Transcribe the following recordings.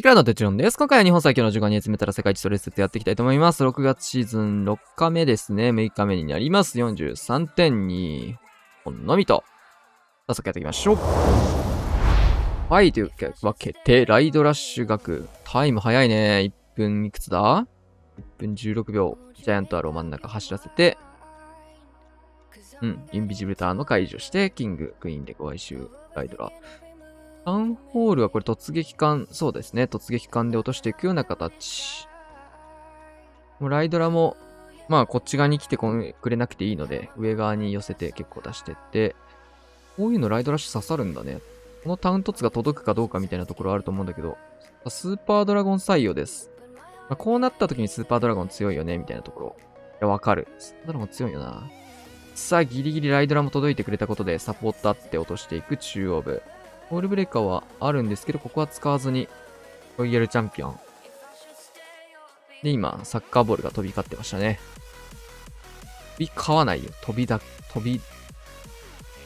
いくらのテチロンです。今回は日本最強の15人集めたら世界一トレースやっていきたいと思います。6月シーズン6日目ですね。6日目になります。43点に本のみと。早速やっていきましょう。はい、というわけで、ライドラッシュ額。タイム早いね。1分いくつだ ?1 分16秒。ジャイアントアロー真ん中走らせて、インビジブルターンの解除して、キング、クイーンでご愛愁、ライドラ。タウンホールはこれ突撃艦、そうですね。突撃艦で落としていくような形。もうライドラも、まあこっち側に来てくれなくていいので、上側に寄せて結構出してって、こういうのライドラッシュ刺さるんだね。このタウントツが届くかどうかみたいなところあると思うんだけど、スーパードラゴン採用です。こうなった時にスーパードラゴン強いよね、みたいなところ。いや、わかる。スーパードラゴン強いよな。さあ、ギリギリライドラも届いてくれたことで、サポートあって落としていく中央部。オールブレーカーはあるんですけど、ここは使わずに、ロイヤルチャンピオン。で、今、サッカーボールが飛び交ってましたね。飛び交わないよ。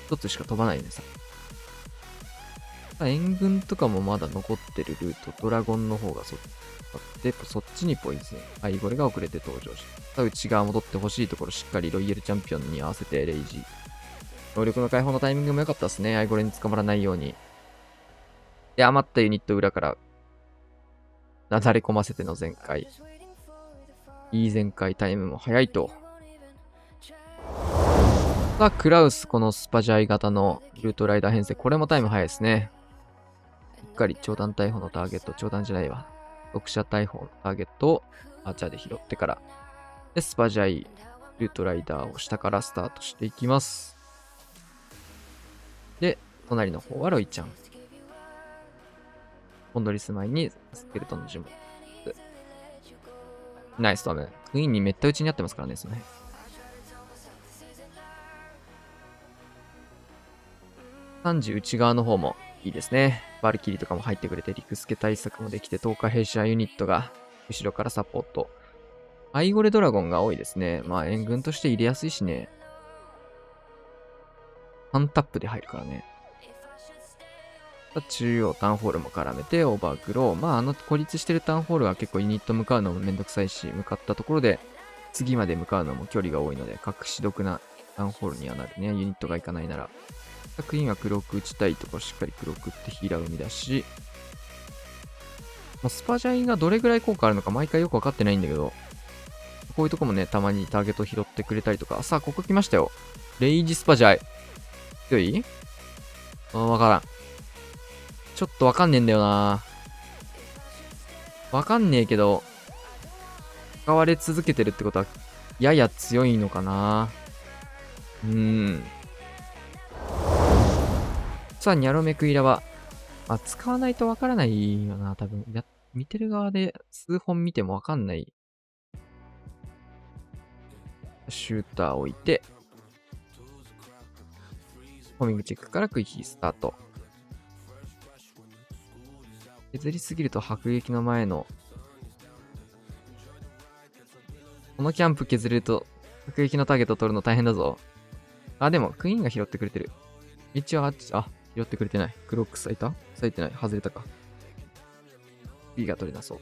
一つしか飛ばないねさ。援軍とかもまだ残ってるルート、ドラゴンの方がそっちにポイズン。はい、これが遅れて登場した。内側戻ってほしいところ、しっかりロイヤルチャンピオンに合わせてレイジー。能力の解放のタイミングも良かったですね。アイゴレに捕まらないように。で、余ったユニット裏から、なだれ込ませての全開。いい全開、タイムも早いと。さあ、クラウス、このスパジャイ型のルートライダー編成。これもタイム早いですね。しっかり長弾逮捕のターゲット、長弾じゃないわ。読者逮捕のターゲットをアーチャーで拾ってから。で、スパジャイ、ルートライダーを下からスタートしていきます。で、隣の方はロイちゃん。ポンドリス前にスケルトンの呪文。ナイストム。クイーンにめった打ちにあってますからね、その辺。30内側の方もいいですね。バルキリとかも入ってくれて、リクスケ対策もできて、10日弊社ユニットが後ろからサポート。アイゴレドラゴンが多いですね。まあ援軍として入れやすいしね。3タップで入るからね。中央タウンホールも絡めてオーバーグロー。まあ孤立してるタウンホールは結構ユニット向かうのもめんどくさいし、向かったところで次まで向かうのも距離が多いので、隠し毒なタウンホールにはなるね。ユニットが行かないなら。クイーンは黒く打ちたいところしっかり黒く打ってヒーラーを生み出し、スパジャイがどれぐらい効果あるのか毎回よくわかってないんだけど、こういうとこもね、たまにターゲット拾ってくれたりとか。さあ、ここ来ましたよ。レイジスパジャイ。強い？わからん。ちょっとわかんねえんだよな。わかんねえけど、使われ続けてるってことは、やや強いのかな。さあ、ニャロメクイラは、使わないとわからないよな、多分。見てる側で数本見てもわかんない。シューターを置いて、ホーミングチェックからクイッキースタート。削りすぎると迫撃の前の、このキャンプ削ると、迫撃のターゲットを取るの大変だぞ。でも、クイーンが拾ってくれてる。一応拾ってくれてない。クロック咲いた？咲いてない。外れたか。B が取れなそう。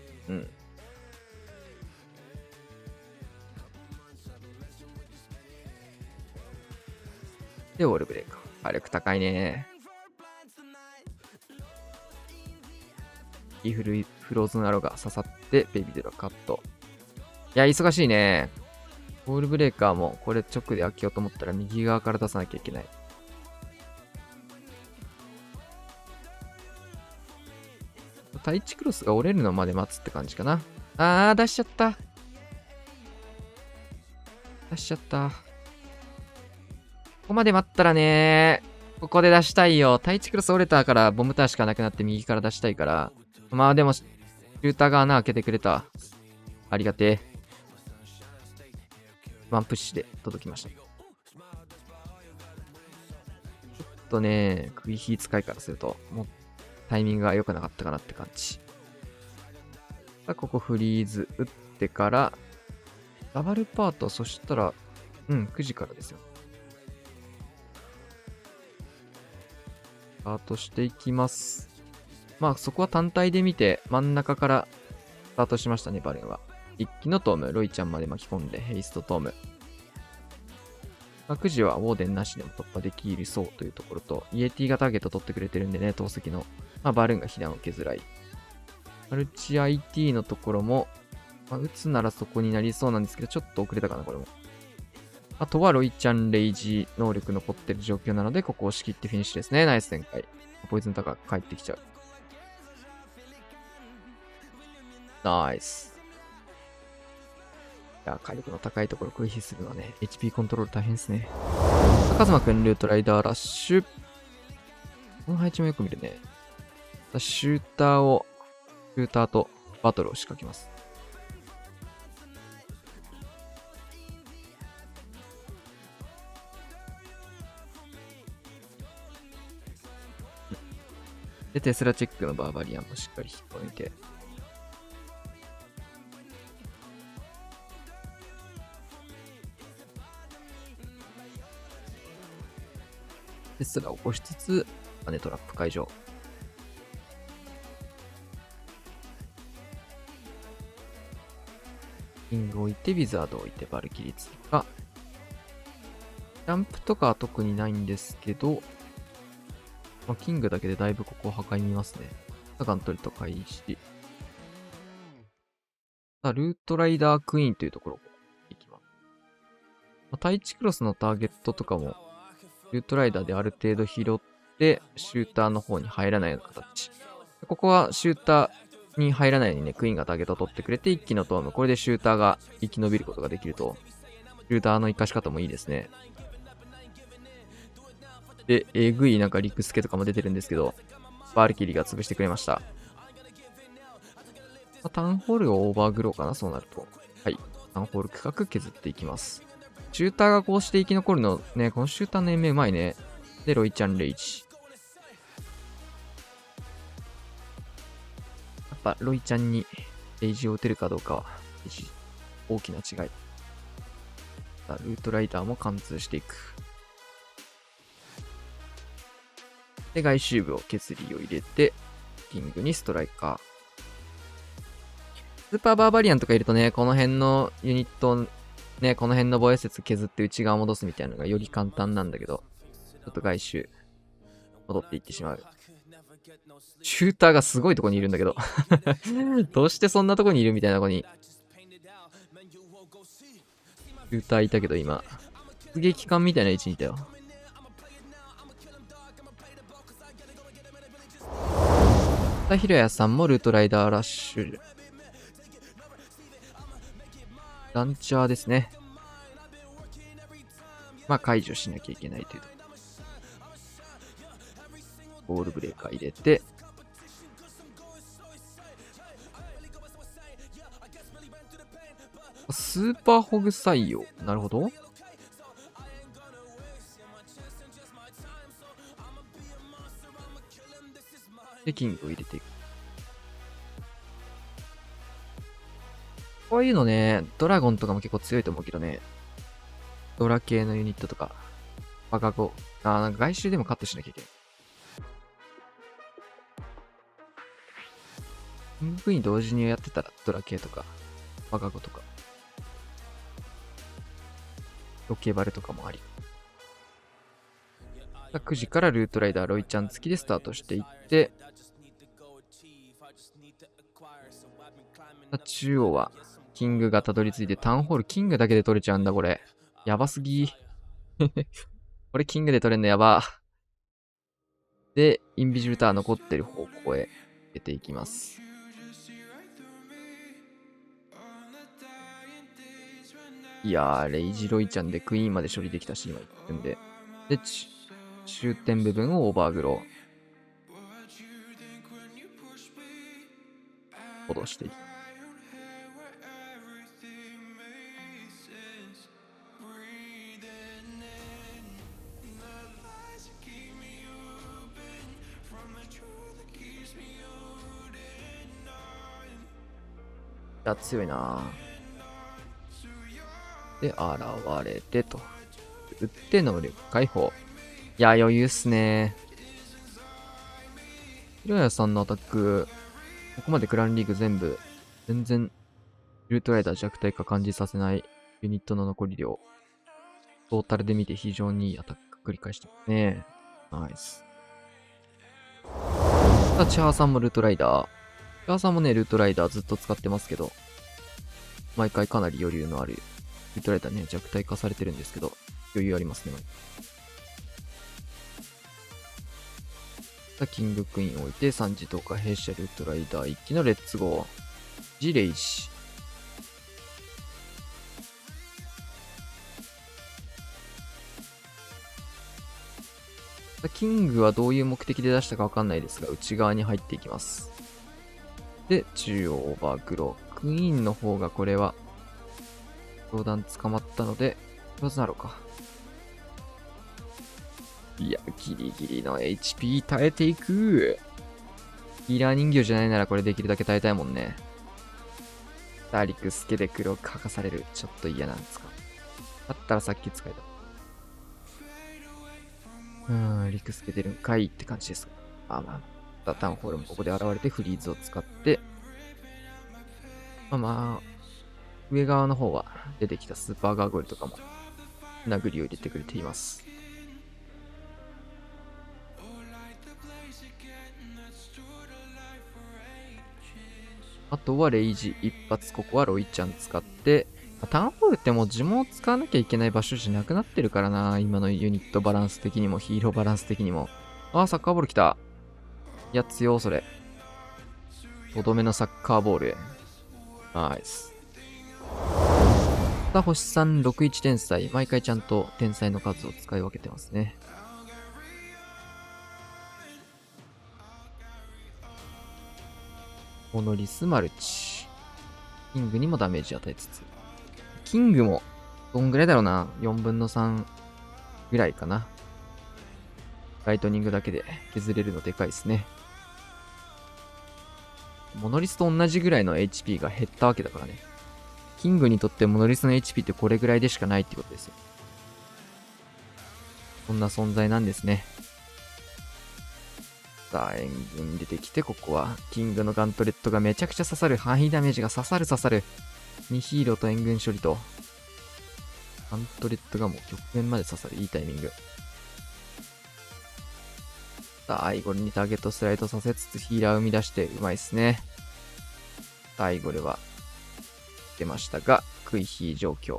で、オールブレーカー。火力高いね。フローズンアローが刺さって、ベイビードラカット。いや、忙しいね。オールブレーカーも、これ直で開けようと思ったら右側から出さなきゃいけない。タイチクロスが折れるのまで待つって感じかな。出しちゃった。ここまで待ったらね、ここで出したいよ。タイチクロス折れたからボムターしかなくなって右から出したいから。まあでも、シューターが穴開けてくれた。ありがてえ。ワンプッシュで届きました。ちょっとね、首火使いからすると、もうタイミングが良くなかったかなって感じ。さあ、ここフリーズ打ってから、ダブルパート、そしたら、9時からですよ。スタートしていきます。まあそこは単体で見て真ん中からスタートしましたね、バルーンは。一気のトーム、ロイちゃんまで巻き込んでヘイストトーム。各自はウォーデンなしでも突破できるそうというところと、イエティがターゲット取ってくれてるんでね、投石の。まあバルーンが被弾を受けづらい。マルチ IT のところも、まあ、打つならそこになりそうなんですけど、ちょっと遅れたかな、これも。あとはロイちゃんレイジ能力残ってる状況なので、ここを仕切ってフィニッシュですね。ナイス展開。ポイズンタカ帰ってきちゃう。ナイス。いや、火力の高いところを回避するのはね、HP コントロール大変ですね。カズマくん、ルートライダーラッシュ。この配置もよく見るね。シューターとバトルを仕掛けます。で、テスラチェックのバーバリアンもしっかり引っ込めて。テスラを起こしつつ、マネトラップ解除。キングを置いて、ウィザードを置いて、バルキリー追加。ジャンプとかは特にないんですけど、まあ、キングだけでだいぶここを破壊見ますね。サガントリと開始。さあ、ルートライダークイーンというところをいきます。まあ、対地クロスのターゲットとかも、ルートライダーである程度拾って、シューターの方に入らないような形。ここはシューターに入らないようにね、クイーンがターゲットを取ってくれて、一気のトーム。これでシューターが生き延びることができると。シューターの活かし方もいいですね。で、えぐいなんかリクスケとかも出てるんですけど、バールキリーが潰してくれました。タウンホールをオーバーグローかな、そうなると。はい。タウンホール区画削っていきます。シューターがこうして生き残るの、ね、このシューターの延命うまいね。で、ロイちゃんレイジ。やっぱ、ロイちゃんにレイジを打てるかどうかは、大きな違い。さあ、ルートライダーも貫通していく。で、外周部を削りを入れて、キングにストライカー。スーパーバーバリアンとかいるとね、この辺のユニット、ね、この辺の防衛節削って内側戻すみたいなのがより簡単なんだけど、ちょっと外周、戻っていってしまう。シューターがすごいとこにいるんだけど。どうしてそんなとこにいるみたいなとこに。シューターいたけど今、出撃艦みたいな位置にいたよ。ひろやさんもルートライダーラッシュ。ランチャーですね。まあ解除しなきゃいけないというと。ボールブレーカー入れて。スーパーホグ採用。なるほど。で、キングを入れていく。こういうのね、ドラゴンとかも結構強いと思うけどね。ドラ系のユニットとか。バカゴ。なんか外周でもカットしなきゃいけない。MV 同時にやってたら、ドラ系とか、バカゴとか。ロケバルとかもあり。9時からルートライダーロイちゃん付きでスタートしていって、中央はキングがたどり着いてタウンホールキングだけで取れちゃうんだこれ。やばすぎ。これキングで取れんのやば。で、インビジルター残ってる方向へ出ていきます。いやー、レイジロイちゃんでクイーンまで処理できたし、今1分で。で、終点部分をオーバーグロー。戻していきます。いや、強いなで、現れてと。打って能力解放。いや、余裕っすね。ひろやさんのアタック、ここまでクランリーグ全然、ルートライダー弱体化感じさせないユニットの残り量。トータルで見て非常にいいアタック繰り返してますね。ナイス。さあ、チャーさんもルートライダー。チャーさんもね、ルートライダーずっと使ってますけど、毎回かなり余裕のある。ルートライダーね、弱体化されてるんですけど、余裕ありますね。さあ、キングクイーンを置いて、3時とか弊社ルートライダー一気のレッツゴー。ジレイシ。キングはどういう目的で出したかわかんないですが、内側に入っていきます。で、中央オーバーグロー。クイーンの方がこれは、相談捕まったので、上手なろうか。いや、ギリギリの HP 耐えていく。ヒーラー人形じゃないならこれできるだけ耐えたいもんね。ダーリクスケで黒く剥がされる。ちょっと嫌なんですか。だったらさっき使えた。リクスケ出るんかいって感じです。タウンホールもここで現れてフリーズを使って、上側の方は出てきたスーパーガーゴイルとかも殴りを入れてくれています。あとはレイジ一発、ここはロイちゃん使って、タウンホールってもう呪文を使わなきゃいけない場所じゃなくなってるからな。今のユニットバランス的にもヒーローバランス的にも。サッカーボール来た。いや、強それ。とどめのサッカーボール。ナイス。さあ、星3、61天才。毎回ちゃんと天才の数を使い分けてますね。モノリスマルチ。キングにもダメージ与えつつ。キングも、どんぐらいだろうな。4分の3ぐらいかな。ライトニングだけで削れるのでかいですね。モノリスと同じぐらいの HP が減ったわけだからね。キングにとってモノリスの HP ってこれぐらいでしかないってことですよ。そんな存在なんですね。さあ、援軍出てきて、ここは、キングのガントレットがめちゃくちゃ刺さる。範囲ダメージが刺さる。2ヒーローと援軍処理と、ガントレットがもう極限まで刺さる。いいタイミング。さあ、アイゴルにターゲットスライドさせつつヒーラーを生み出してうまいっすね。アイゴルは、出ましたが、クイヒー状況。ち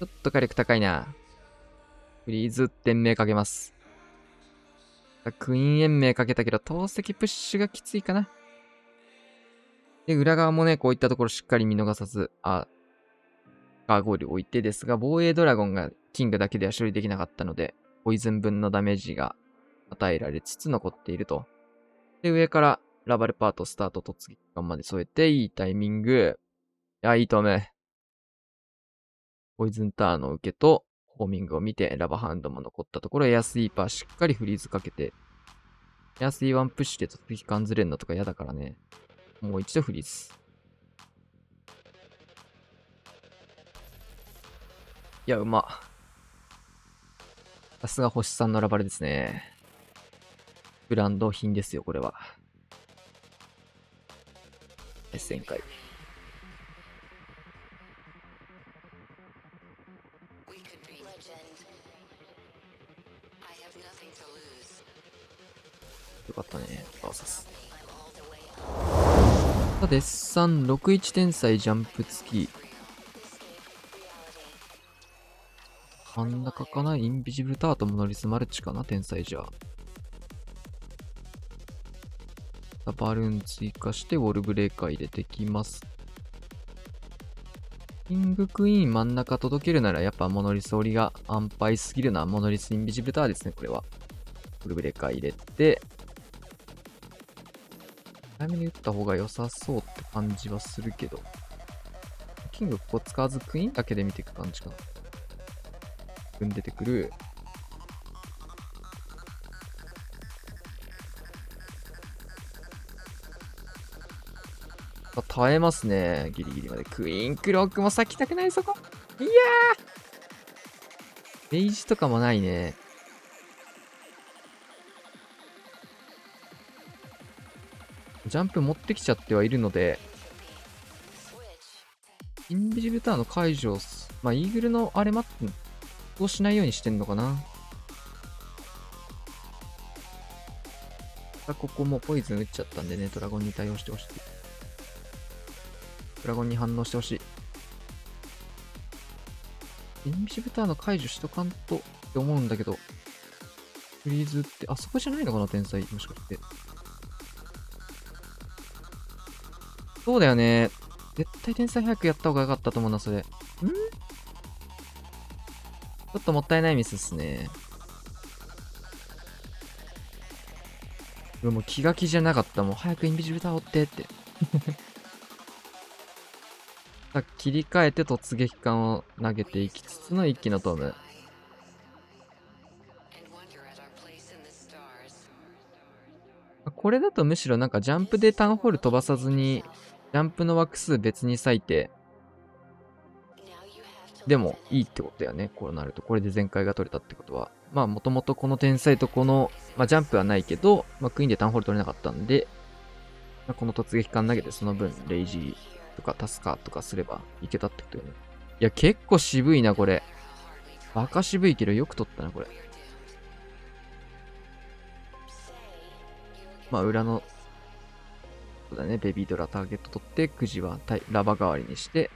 ょっと火力高いな。フリーズ点名かけます。クイーン延命かけたけど、投石プッシュがきついかな。で、裏側もね、こういったところしっかり見逃さず、ガーゴール置いてですが、防衛ドラゴンがキングだけでは処理できなかったので、ポイズン分のダメージが与えられつつ残っていると。で、上からラバルパートスタート突撃艦まで添えて、いいタイミング。いいと思う。ポイズンターンの受けと、ホーミングを見て、ラバハンドも残ったところ、エアスイーパーしっかりフリーズかけて、エアスイーワンプッシュで突撃艦ずれるのとか嫌だからね。もう一度フリーズ。いや、うま。さすが星さんのラバルですね。ブランド品ですよ、これは。1000回。よかったね、バーサス。デッサン61天才ジャンプ付き。真ん中かな、インビジブルタートモノリスマルチかな、天才じゃ。バルーン追加してウォルブレーカー入れてきます。キングクイーン真ん中届けるならやっぱモノリス折りが安牌すぎるな。モノリスインビジブルターですね、これは。ウォルブレーカー入れて、早めに打った方が良さそうって感じはするけど。キングここ使わずクイーンだけで見ていく感じかな。出てくる。耐えますね。ギリギリまで。クイーンクロックも咲きたくない、そこ。いやーレイジとかもないね。ジャンプ持ってきちゃってはいるので、インビジブターの解除をまあ、イーグルのあれ待って、そうしないようにしてんのかな。ここもポイズン打っちゃったんでね、ドラゴンに対応してほしい。ドラゴンに反応してほしい。インビジブターの解除しとかんとって思うんだけど、フリーズって、あそこじゃないのかな、天才。もしかして。そうだよね。絶対天才早くやった方が良かったと思うな、それ。ちょっともったいないミスっすね。もう気が気じゃなかった。もう早くインビジブター追ってって。さあ切り替えて突撃艦を投げていきつつの一気のトム。これだとむしろなんかジャンプでタウンホール飛ばさずに、ジャンプの枠数別に割いて、でもいいってことだよね。こうなると。これで全開が取れたってことは。まあもともとこの天才とこの、まあジャンプはないけど、まあクイーンでタウンホール取れなかったんで、まあ、この突撃艦投げてその分、レイジーとかタスカーとかすればいけたってことよね。いや、結構渋いな、これ。バカ渋いけどよく取ったな、これ。まあ裏の、そうだね、ベビードラターゲット取って、くじはラバ代わりにして、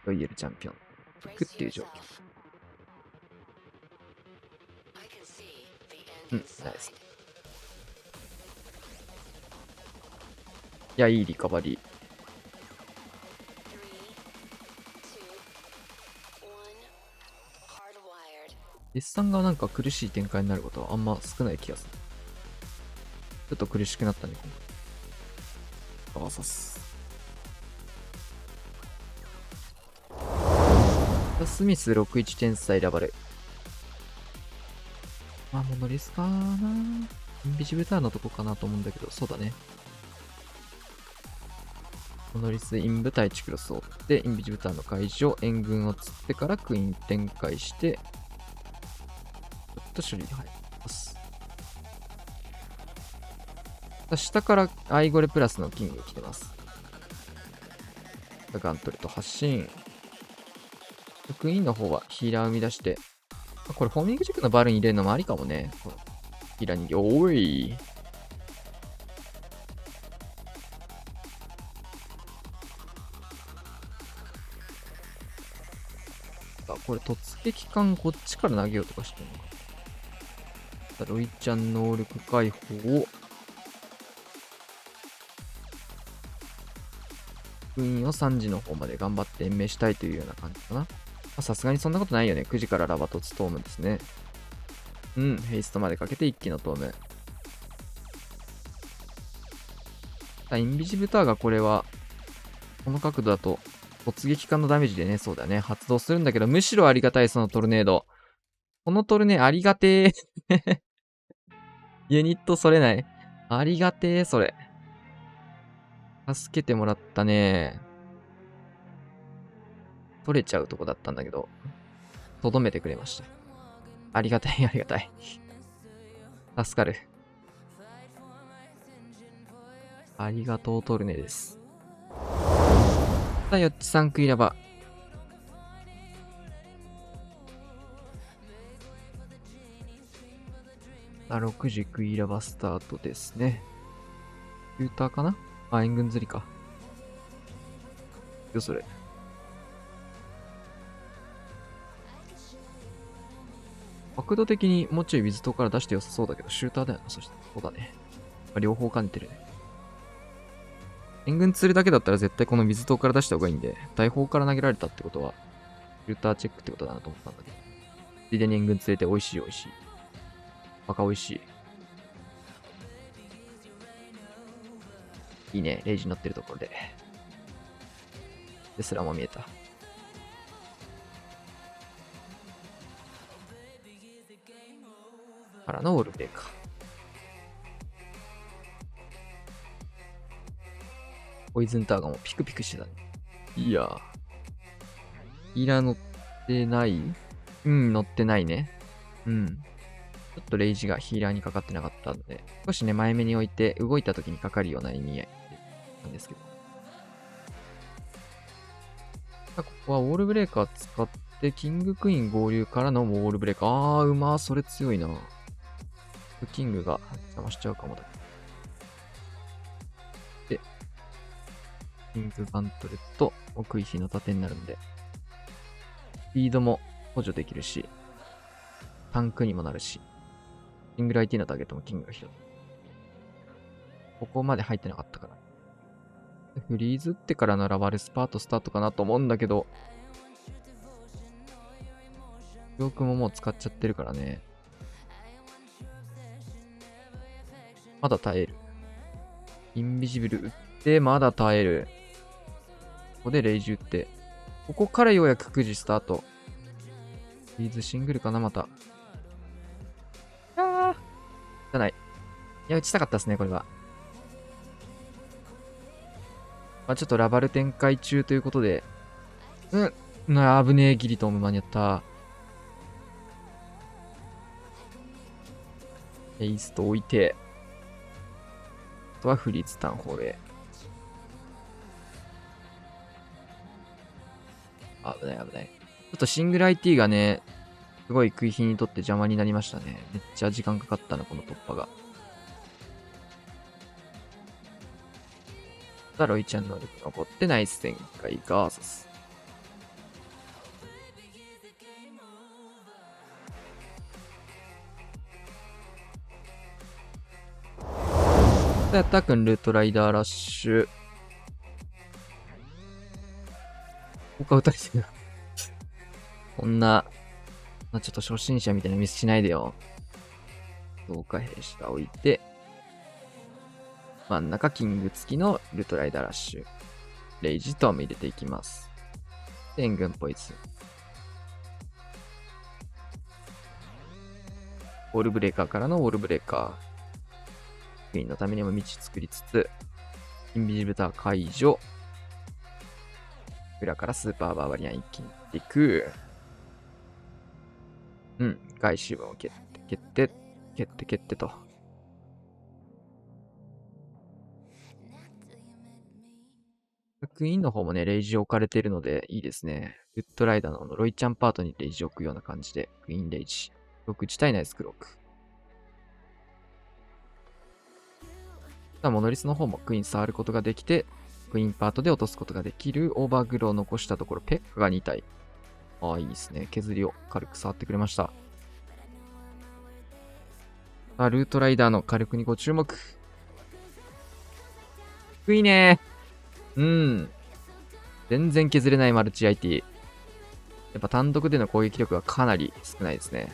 ロイヤルチャンピオン行くっていう状況。うん、ナイス。いや、いいリカバリー。デッサンがなんか苦しい展開になることはあんま少ない気がする。ちょっと苦しくなったね。あわさす。スミス61天才ラバル。まあ、モノリスかな。インビジブターのとこかなと思うんだけど、そうだね。モノリスインブ対チクロスを追って、インビジブターの解除、援軍を釣ってからクイーン展開して、ちょっと処理に入ります。下からアイゴレプラスのキング来てます。ガントレと発進。クイーンの方はヒーラー生み出して、これホーミング軸のバルに入れるのもありかもね。ヒーラーに、おい。これ突撃艦こっちから投げようとかしてるのか。ロイちゃん能力解放を。クイーンを3時の方まで頑張って延命したいというような感じかな。さすがにそんなことないよね。9時からラバトツトームですね。うん、ヘイストまでかけて一気のトーム。インビジブターがこれは、この角度だと、突撃艦のダメージでね、そうだね、発動するんだけど、むしろありがたい、そのトルネード。このトルネありがてー。ユニットそれない。ありがてー、それ。助けてもらったね。取れちゃうとこだったんだけど、とどめてくれました。ありがたい、ありがたい。助かる。ありがとう、トルネです。さあ、よっちさんクイラバ。6時クイラバスタートですね。フューターかなあ、援軍釣りか。よ、それ。角度的にもうちょいウィズトから出して良さそうだけど、シューターだよな。そして、そうだね。両方兼ねてるね。援軍釣るだけだったら絶対この水塔から出した方がいいんで、大砲から投げられたってことは、フィルターチェックってことだなと思ったんだけど。ついでに援軍釣れて美味しい美味しい。バカ美味しい。いいね、レイジ乗ってるところで。テスラも見えた。からのウォールペイか。ポイズンターガーもピクピクしてたね。いやー。イラ乗ってない？うん、乗ってないね。うん。ちょっとレイジがヒーラーにかかってなかったので、少しね、前目に置いて動いた時にかかるような意味合いなんですけど。ここはウォールブレーカー使って、キングクイーン合流からのウォールブレーカー。うまー、それ強いな。キングが邪魔しちゃうかもだ。で、キングガントレット、奥石の盾になるんで、スピードも補助できるし、タンクにもなるし、シングル IT のターゲットもキングが拾う。ここまで入ってなかったから。フリーズってからのラバルスパートスタートかなと思うんだけど、ヨークももう使っちゃってるからね。まだ耐える。インビジブル打って、まだ耐える。ここでレイジ打って。ここからようやく9時スタート。フリーズシングルかな、また。じゃない。いや、打ちたかったですね、これは。まあ、ちょっとラバル展開中ということで。危ねえ、ギリと間に合った。エイスト置いて。あとはフリーズタンホールへ。危ない危ない。ちょっとシングル IT がね、すごい食い火にとって邪魔になりましたね。めっちゃ時間かかったな、この突破が。ロイちゃん能力残ってナイス展開ガーサス。やったくんルートライダーラッシュ。他打たれてるな。こんな、ちょっと初心者みたいなミスしないでよ。増加兵士が置いて、真ん中キング付きのルートライダーラッシュ。レイジトーム入れていきます。援軍ポイズン。ウォールブレーカーからのウォールブレーカー。クイーンのためにも道作りつつ、インビジブルター解除。裏からスーパーバーバリアン一気にいく。外周部を蹴ってと。クイーンの方もね、レイジ置かれているのでいいですね。ウッドライダーのロイちゃんパートにレイジ置くような感じで、クイーンレイジ。6自体ナイスクロック。モノリスの方もクイーン触ることができて、クイーンパートで落とすことができるオーバーグローを残したところ、ペッカが2体。ああ、いいですね。削りを軽く触ってくれました。ルートライダーの火力にご注目。低いね。全然削れないマルチ IT。やっぱ単独での攻撃力がかなり少ないですね。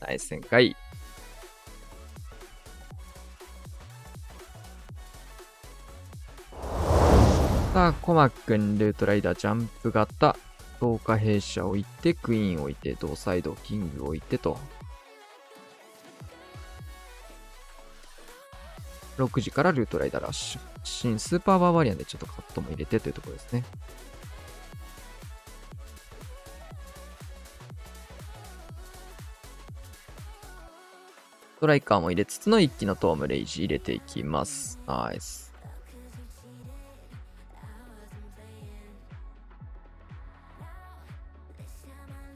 ナイス旋回。さあ、コマくん、ルートライダー、ジャンプ型、増加兵舎置いて、クイーン置いて、同サイド、キング置いてと。6時からルートライダーラッシュ。新スーパーバーバリアンでちょっとカットも入れてというところですね。ストライカーも入れつつの一気のトームレイジ入れていきます。ナイス。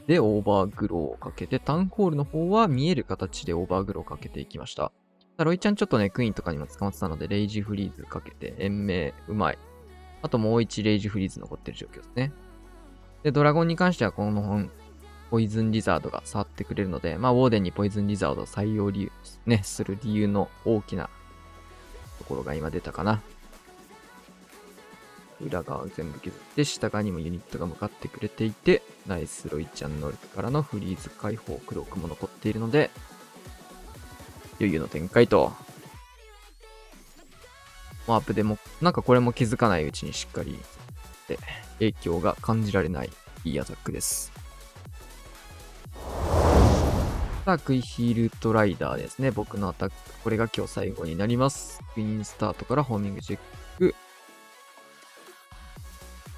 で、オーバーグローをかけて、タウンホールの方は見える形でオーバーグローをかけていきました。ロイちゃんちょっとね、クイーンとかにも捕まってたので、レイジフリーズかけて、延命うまい。あともう1レイジフリーズ残ってる状況ですね。で、ドラゴンに関してはこの本、ポイズンリザードが触ってくれるので、ウォーデンにポイズンリザードを採用する理由の大きなところが今出たかな。裏側を全部削って、下側にもユニットが向かってくれていて、ナイスロイちゃん能力からのフリーズ解放、クロークも残っているので、余裕の展開と。ワープでも、なんかこれも気づかないうちにしっかりで影響が感じられないいいアタックです。さあ、クイヒールトライダーですね。僕のアタック。これが今日最後になります。クイーンスタートからホーミングチェック。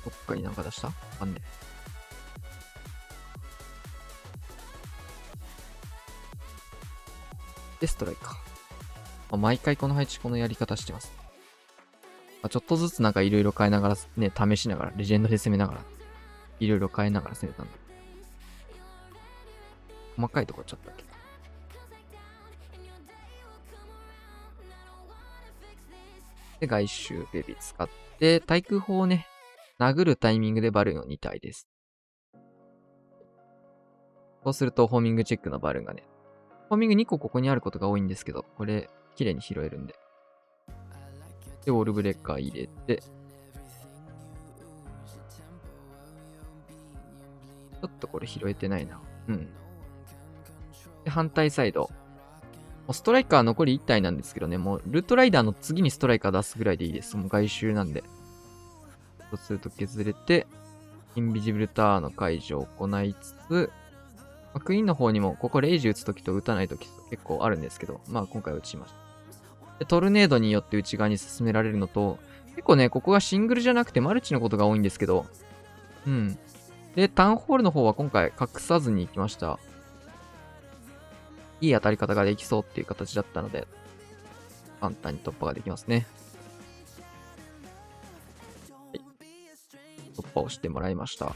どっかになんか出したわかんねえ。で、ストライカー。毎回この配置、このやり方してます。ちょっとずつなんかいろいろ変えながら、ね、試しながら、レジェンドで攻めながら、いろいろ変えながら攻めたんで。細かいところちょっとだけ。で、外周ベビー使って、対空砲をね、殴るタイミングでバルーンを2体です。こうすると、ホーミングチェックのバルーンがね、ホーミング2個ここにあることが多いんですけど、これ、綺麗に拾えるんで。で、ウォールブレッカー入れて、ちょっとこれ拾えてないな。うん。で、反対サイド。ストライカー残り1体なんですけどね、もうルートライダーの次にストライカー出すぐらいでいいです。もう外周なんで。そうすると削れて、インビジブルターンの解除を行いつつ、クイーンの方にも、ここレイジ打つときと打たないときと結構あるんですけど、まあ今回打ちました。で、トルネードによって内側に進められるのと、結構ね、ここがシングルじゃなくてマルチのことが多いんですけど、うん。で、タウンホールの方は今回隠さずに行きました。いい当たり方ができそうっていう形だったので、簡単に突破ができますね。はい。突破をしてもらいました。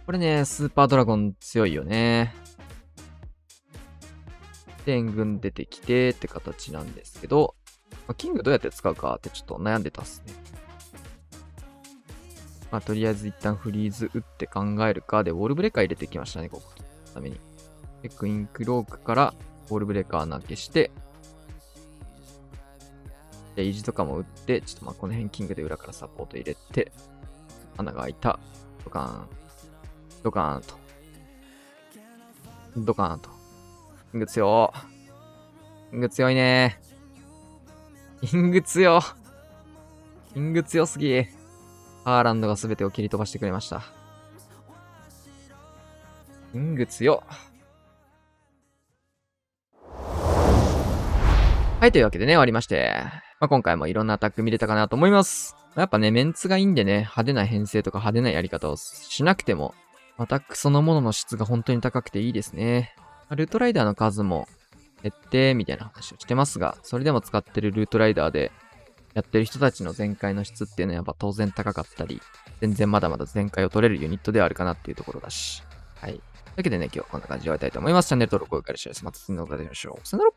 これね、スーパードラゴン強いよね。で、援軍出てきてって形なんですけど、キングどうやって使うかってちょっと悩んでたっすね。まあ、とりあえず一旦フリーズ打って考えるかで、ウォールブレーカー入れてきましたね、ここ。ために。で、クイーンクロークからウォールブレーカー投げして、で、イージとかも打って、ちょっとまあこの辺キングで裏からサポート入れて、穴が開いた。ドカーン。ドカーンと。ドカーンと。キング強。キング強いね。キング強。キング強すぎ。ハーランドが全てを切り飛ばしてくれました。キング強。はい、というわけでね、終わりまして。今回もいろんなアタック見れたかなと思います。やっぱね、メンツがいいんでね、派手な編成とか派手なやり方をしなくても、アタックそのものの質が本当に高くていいですね。ルートライダーの数も減って、みたいな話をしてますが、それでも使ってるルートライダーで、やってる人たちの全開の質っていうのはやっぱ当然高かったり、全然まだまだ全開を取れるユニットではあるかなっていうところだし。はい。というわけでね、今日はこんな感じで終わりたいと思います。チャンネル登録、高評価、シェア、また次の動画で会いましょう。さよなら。